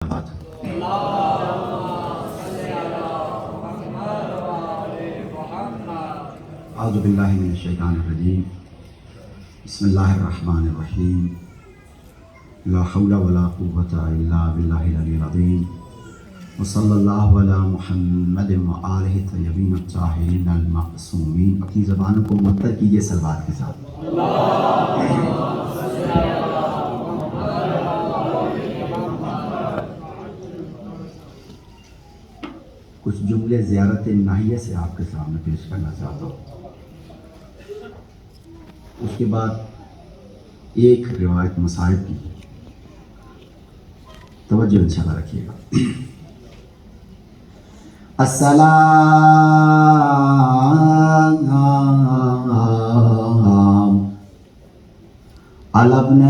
اعوذ باللہ من الشیطان الرجیم بسم اللہ الرحمن الرحیم لا حول ولا قوة الا باللہ العلی العظیم وصلی اللہ علی محمد وآلہ الطیبین الطاہرین المعصومین۔ اپنی زبانوں کو معطر کیجئے صلوات کے ساتھ۔ کچھ جملے زیارت ناہیہ سے آپ کے سامنے پیش کرنا چاہتا ہوں، اس کے بعد ایک روایت مصائب کی توجہ انشاءاللہ رکھیے گا۔ السلام علی ابن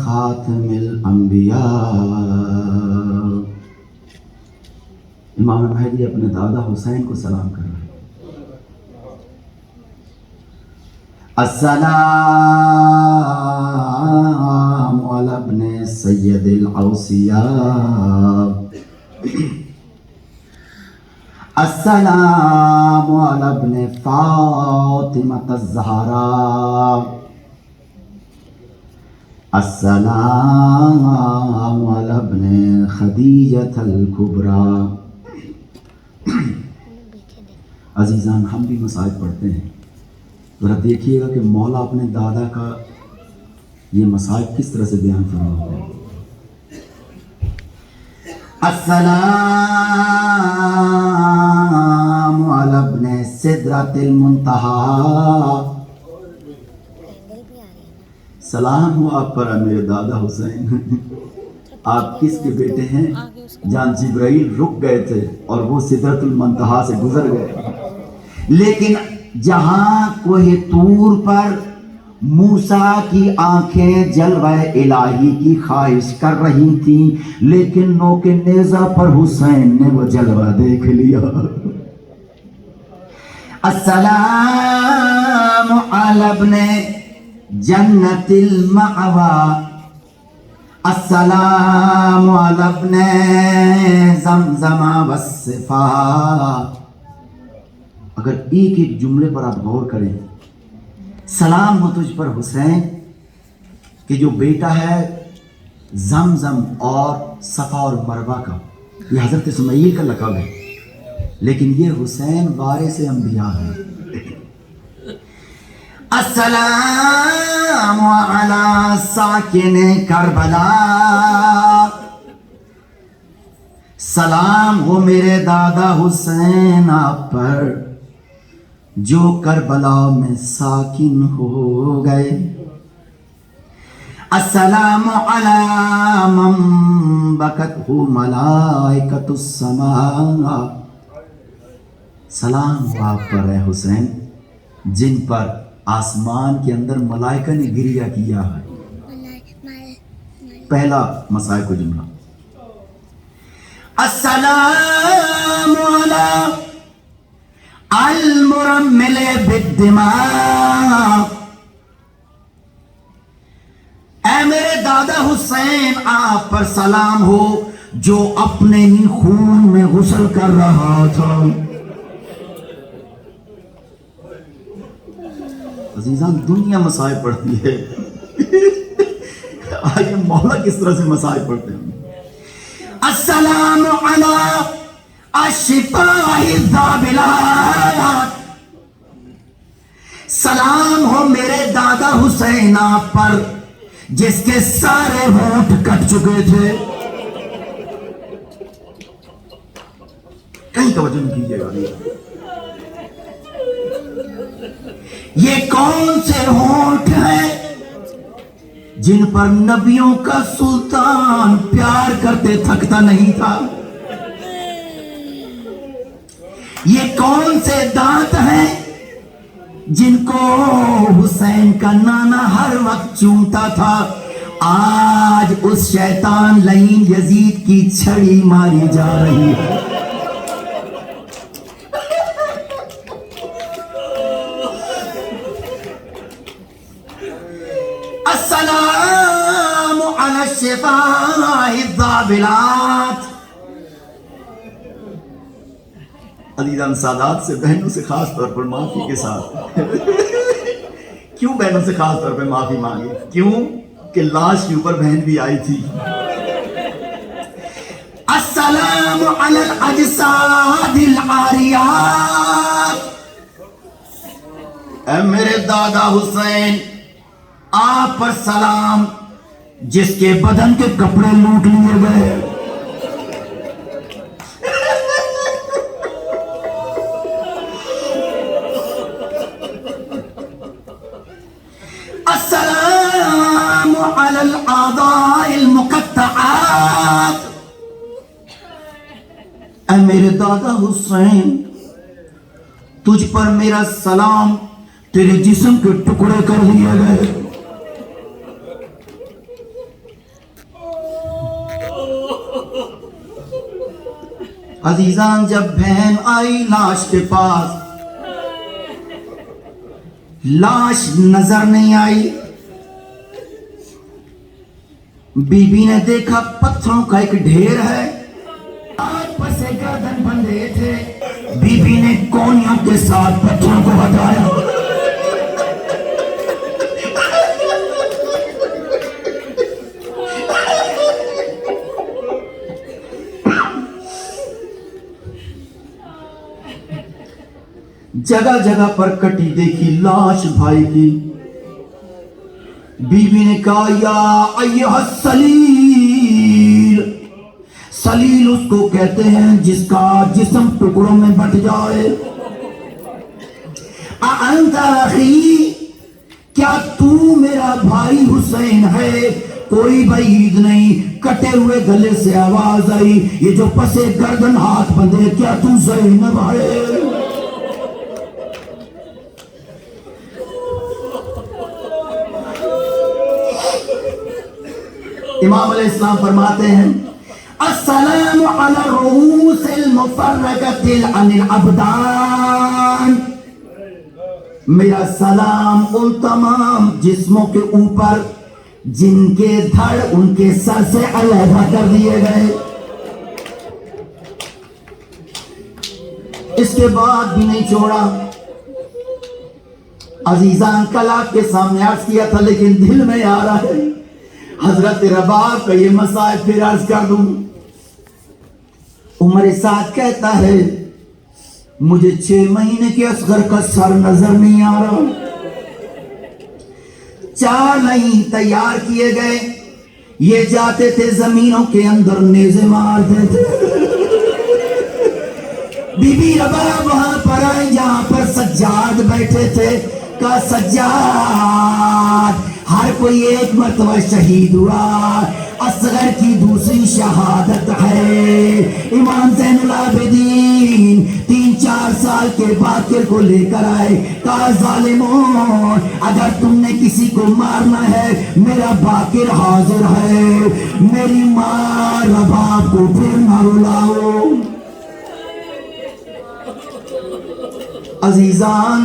خاتم الانبیاء۔ امام مہدی اپنے دادا حسین کو سلام کر رہے ہیں۔ السلام علی ابن سید الاوصیاء۔ السلام علی ابن فاطمہ الزہراء۔ السلام علی ابن خدیجہ الکبریٰ۔ عزیزان، ہم بھی مصائب پڑھتے ہیں، ذرا دیکھیے گا کہ مولا اپنے دادا کا یہ مصائب کس طرح سے بیان فرماتے ہیں۔ السلام علی ابن سدرۃ المنتہیٰ۔ سلام ہو آپ پر میرے دادا حسین، آپ کس کے بیٹے ہیں؟ جان جبرائیل رک گئے تھے اور وہ سدرۃ المنتہیٰ سے گزر گئے، لیکن جہاں کوہ طور پر موسیٰ کی آنکھیں جلوہ الہی کی خواہش کر رہی تھیں، لیکن نوک نیزہ پر حسین نے وہ جلوہ دیکھ لیا۔ السلام علی ابن جنت المأویٰ۔ السلام علی ابن زمزم والصفا۔ اگر ایک ایک جملے پر آپ غور کریں، سلام ہو تجھ پر حسین کہ جو بیٹا ہے زمزم اور صفا اور مروہ کا، یہ حضرت اسماعیل کا لقب ہے، لیکن یہ حسین وارث انبیاء ہے۔ السلام علی ساکن کربلا۔ سلام ہو میرے دادا حسین آپ پر جو کربلا میں ساکن ہو گئے۔ السلام علی من بکتہ ملائکۃ السماء۔ سلام ہو آپ پر اے حسین جن پر آسمان کے اندر ملائکہ نے گریہ کیا ہے۔ پہلا مصائب کو جملہ۔ السلام علی المرمل بالدماء۔ اے میرے دادا حسین آپ پر سلام ہو جو اپنے ہی خون میں غسل کر رہا تھا۔ عزیزان، دنیا مصائب پڑھتی ہے، آئیے مولا کس طرح سے مصائب پڑھتے ہیں۔ السلام علی الشفاء الذابلات۔ سلام ہو میرے دادا حسین آپ پر جس کے سارے ہونٹ کٹ چکے تھے۔ کہیں توجہ نہیں کیجیے گا۔ یہ کون سے ہونٹ ہیں جن پر نبیوں کا سلطان پیار کرتے تھکتا نہیں تھا؟ یہ کون سے دانت ہیں جن کو حسین کا نانا ہر وقت چومتا تھا؟ آج اس شیطان لعین یزید کی چھڑی ماری جا رہی ہے۔ السلام علی الشفاء الذابلات. عزیزان سادات سے بہنوں سے خاص طور پر معافی کے ساتھ کیوں بہنوں سے خاص طور پر معافی مانگی؟ کیوں کہ لاش کے اوپر بہن بھی آئی تھی. السلام علی الاجساد العاریات. اے میرے دادا حسین، آپ پر سلام جس کے بدن کے کپڑے لوٹ لیے گئے. السلام علی الاعضاء المقطعات. اے میرے دادا حسین، تجھ پر میرا سلام، تیرے جسم کے ٹکڑے کر لیے گئے. عزیزان جب بہن آئی لاش کے پاس، لاش نظر نہیں آئی. بی بی نے دیکھا پتھروں کا ایک ڈھیر ہے، پر سے گردن بندھے تھے. بی بی نے کونیوں کے ساتھ پتھروں کو ہٹایا. جگہ جگہ پر کٹی دیکھی لاش بھائی کی. بی بی نے کہا یا ایھا السلیل. سلیل اس کو کہتے ہیں جس کا جسم ٹکڑوں میں بٹ جائے. اَأَنْتَ أَخِي، کیا تو میرا بھائی حسین ہے؟ کوئی بعید نہیں. کٹے ہوئے گلے سے آواز آئی، یہ جو پسے گردن ہاتھ بندھے، کیا تو زینب ہے؟ امام علیہ السلام فرماتے ہیں السلام علی الرؤوس المفرقۃ عن الابدان. میرا سلام ان تمام جسموں کے اوپر جن کے دھڑ ان کے سر سے علیحدہ کر دیے گئے. اس کے بعد بھی نہیں چھوڑا. عزیزان کل آپ کے سامنے عرض کیا تھا لیکن دل میں آ رہا ہے حضرت رباب کا یہ مسائل پھر عرض کر دوں. عمر سعد کہتا ہے مجھے 6 مہینے کے اصغر کا سر نظر نہیں آ رہا. 4 لائن تیار کیے گئے، یہ جاتے تھے زمینوں کے اندر نیزے مارتے تھے. بی بی رباب وہاں پر آئے جہاں پر سجاد بیٹھے تھے. کہا سجاد، ہر کوئی ایک مرتبہ شہید ہوا، اصغر کی دوسری شہادت ہے. امام زین العابدین 3-4 سال کے باقر کو لے کر آئے. کہا ظالمون، اگر تم نے کسی کو مارنا ہے میرا باقر حاضر ہے، میری ماں رباب کو پھر نہ رلاؤ. عزیزان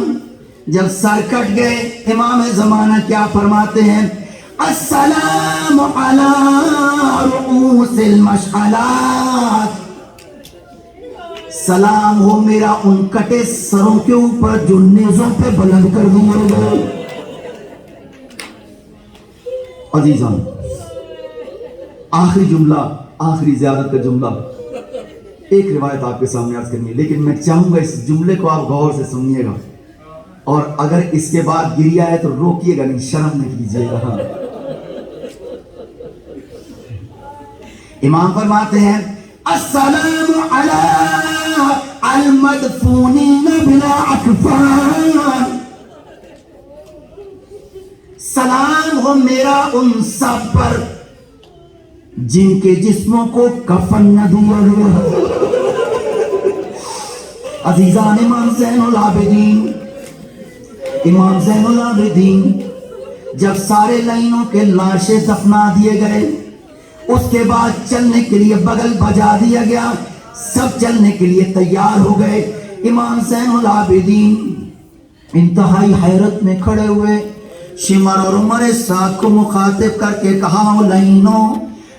جب سر کٹ گئے امام زمانہ کیا فرماتے ہیں السلام علی رؤوس المشعلات. سلام ہو میرا ان کٹے سروں کے اوپر جو نیزوں پہ بلند کر دیے گئے. عزیزان آخری جملہ، آخری زیارت کا جملہ، ایک روایت آپ کے سامنے عرض کرنی ہے لیکن میں چاہوں گا اس جملے کو آپ غور سے سنیے گا اور اگر اس کے بعد گریا ہے تو روکیے گا نہیں، شرم نہ کیجیے گا. امام فرماتے ہیں السلام علی المدفونین بلا اکفان. سلام ہو میرا ان سب پر جن کے جسموں کو کفن نہ دیا گیا. عزیزان امام زین العابدین، امام زین العابدین جب سارے لائنوں کے لاشیں دفنا دیے گئے، اس کے بعد چلنے کے لیے بغل بجا دیا گیا، سب چلنے کے لیے تیار ہو گئے. امام زین العابدین انتہائی حیرت میں کھڑے ہوئے. شمر اور عمر سعد کو مخاطب کر کے کہا لائنوں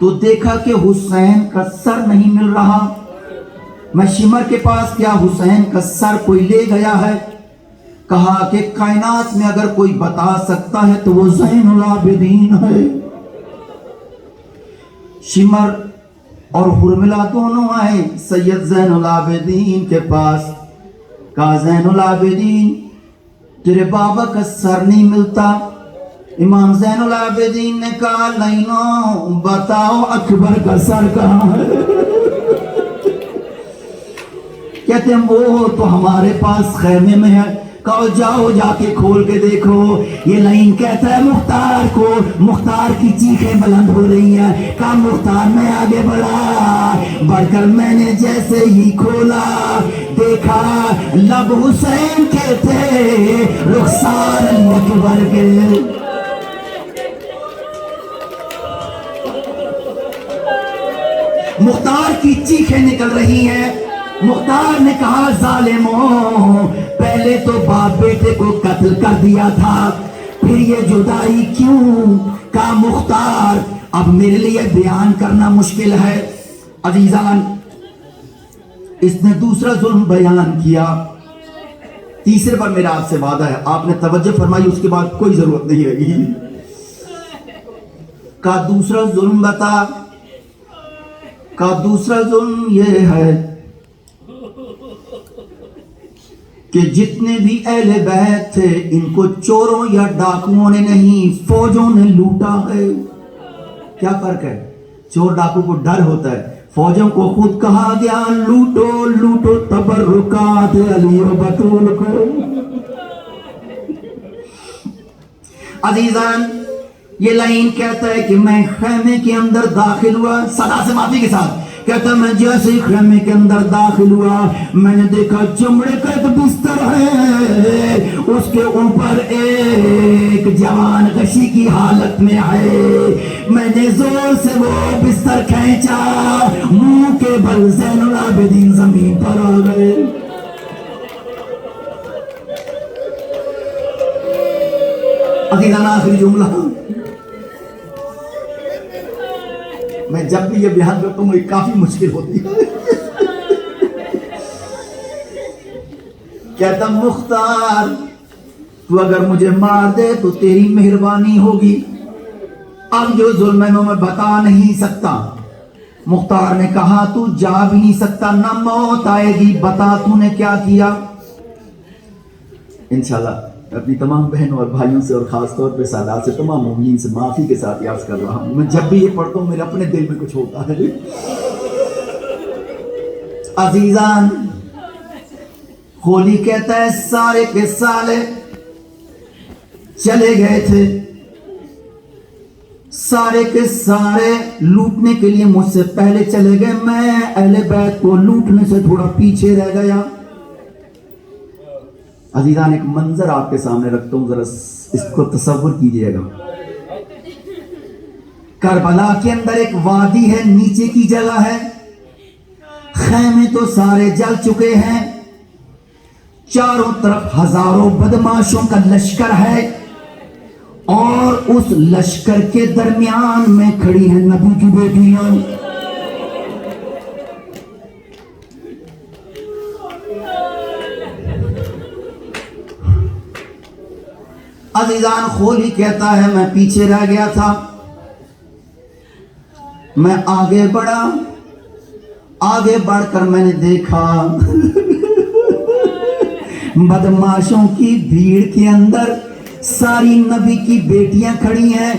تو دیکھا کہ حسین کا سر نہیں مل رہا. میں شمر کے پاس کیا حسین کا سر کوئی لے گیا ہے. کہا کہ کائنات میں اگر کوئی بتا سکتا ہے تو وہ زین العابدین ہے. شمر اور حرملہ دونوں آئے سید زین العابدین کے پاس. کہا زین العابدین تیرے بابا کا سر نہیں ملتا. امام زین العابدین نے کہا لینو بتاؤ اکبر کا سر کہاں ہے. کہتے ہیں وہ تو ہمارے پاس خیمے میں ہے. کہو جاؤ جا کے کھول کے دیکھو. یہ لائن کہتا ہے مختار کو. مختار کی چیخیں بلند ہو رہی ہیں. کہا مختار میں آگے بڑھ کر میں نے جیسے ہی کھولا دیکھا لب حسین کے تھے رخسار اکبر کے. مختار کی چیخیں نکل رہی ہیں. مختار نے کہا ظالموں پہلے تو باپ بیٹے کو قتل کر دیا تھا پھر یہ جدائی کیوں. کہا مختار اب میرے لیے بیان کرنا مشکل ہے. عزیزان اس نے دوسرا ظلم بیان کیا. تیسرے پر میرا آپ سے وعدہ ہے آپ نے توجہ فرمائی اس کے بعد کوئی ضرورت نہیں رہی. کہا دوسرا ظلم بتا. کہا دوسرا ظلم یہ ہے کہ جتنے بھی اہل بیت تھے ان کو چوروں یا ڈاکوؤں نے نہیں فوجوں نے لوٹا ہے. کیا فرق ہے؟ چور ڈاکو کو ڈر ہوتا ہے. فوجوں کو خود کہا گیا لوٹو لوٹو تبرکات علی و بطول کو. عزیزان یہ لائن کہتا ہے کہ میں خیمے کے اندر داخل ہوا صدا سے معافی کے ساتھ. کہتا میں جیسے خیمے کے اندر داخل ہوا میں نے دیکھا چمڑے کا ایک بستر ہے اس کے اوپر ایک جوان کشی کی حالت میں ہے. میں نے زور سے وہ بستر کھینچا منہ کے بل زین العابدین زمین پر آ گئے. عزیزان آخری جملہ میں جب بھی یہ بیان کرتا ہوں مجھے کافی مشکل ہوتی ہے. کہتا مختار تو اگر مجھے مار دے تو تیری مہربانی ہوگی. اب جو ظلم ہے میں بتا نہیں سکتا. مختار نے کہا تو جا بھی نہیں سکتا نہ موت آئے گی بتا تو نے کیا کیا. انشاءاللہ اپنی تمام بہنوں اور بھائیوں سے اور خاص طور پہ سادات سے تمام مومنین سے معافی کے ساتھ عرض کر رہا ہوں. میں جب بھی یہ پڑھتا ہوں میرے اپنے دل میں کچھ ہوتا ہے. عزیزان خولی کہتا ہے سارے کے سارے چلے گئے تھے. سارے کے سارے لوٹنے کے لیے مجھ سے پہلے چلے گئے. میں اہل بیت کو لوٹنے سے تھوڑا پیچھے رہ گیا. عزیزان ایک منظر آپ کے سامنے رکھتا ہوں ذرا اس کو تصور کیجئے گا. کربلا کے اندر ایک وادی ہے نیچے کی جگہ ہے. خیمے تو سارے جل چکے ہیں. چاروں طرف ہزاروں بدماشوں کا لشکر ہے اور اس لشکر کے درمیان میں کھڑی ہیں نبی کی بیٹیاں. عزیزان خولی کہتا ہے میں پیچھے رہ گیا تھا. میں آگے بڑھا. آگے بڑھ کر میں نے دیکھا بدماشوں کی بھیڑ کے اندر ساری نبی کی بیٹیاں کھڑی ہیں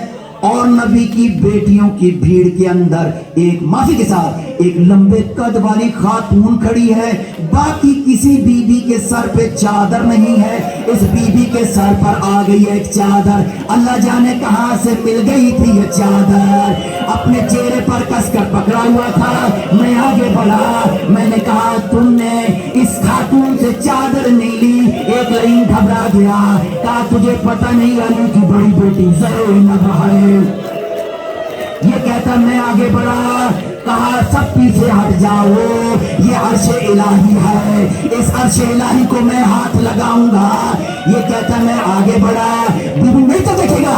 اور نبی کی بیٹیوں کی بھیڑ کے اندر ایک معافی کے ساتھ ایک لمبے قد والی خاتون کھڑی ہے. باقی کسی بی بی کے سر پہ چادر نہیں ہے. اس بی بی کے سر پر آ گئی ایک چادر. اللہ جانے کہاں سے مل گئی تھی یہ چادر. اپنے چہرے پر کس کر پکڑا ہوا تھا. میں آگے بڑھا. میں نے کہا تم نے اس خاتون سے چادر نہیں لی. ایک لائن گھبرا گیا. کہا تجھے پتہ نہیں علی کی بڑی بیٹی زینب ہے. یہ کہتا میں آگے بڑھا. کہا سب پیچھے ہٹ جاؤ. یہ عرش الہی ہے. اس عرش الہی کو میں ہاتھ لگاؤں گا. یہ کہتا میں آگے بڑھا. بی بی نہیں تو دیکھے گا.